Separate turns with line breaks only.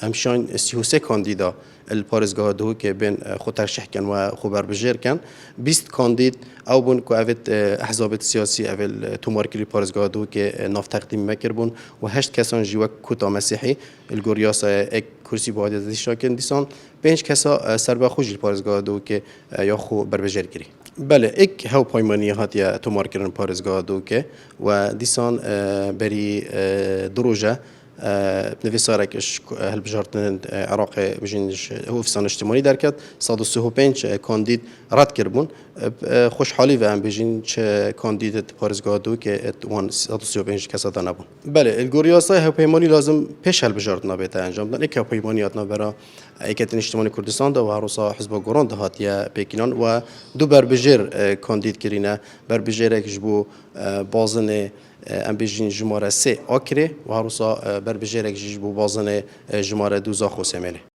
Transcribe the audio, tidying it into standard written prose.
امشان 33 کاندیدا الپارزگاه دو که بین خود ترشح کن و خبر بجیر کن 20 کاندید او بون که اوت احزاب سیاسی اول تومارکلی پارزگاه دو که ناف تقدیم مکر بون و 8 کسان جیوک کوتا مسیحی الگوریاس یک کرسی باید دیشاکن دیسان 5 کسا سربا خوشی پارزگاه دو که یا خو بر بجیر کری بله ایک هاو پایمانی هاتیا تومارکرن پارزگاه دو که و دیسان بری دروجه نویسارکش هالبجارتن عراق بجینش هو فسان اجتماعی درکت 135 کاندید رد کربون خوشحالی و هم بجین چه کاندید پارزگاه دو که وان 135 کسا نبون بله الگوریاسای هاوپیمانی لازم پیش هالبجارت نبیت انجام دادن یک هاوپیمانیات نبرا ایکتن اجتماعی کردستان دا و هروسا حزب گران دهات یا پیکینان و دو بربجر کاندید کرینه بربجر اکجبو بازن ام بيجين جمارة سي أكره وهروسا بربجيرك جيجبو بازن جمارة دوزا خوسمله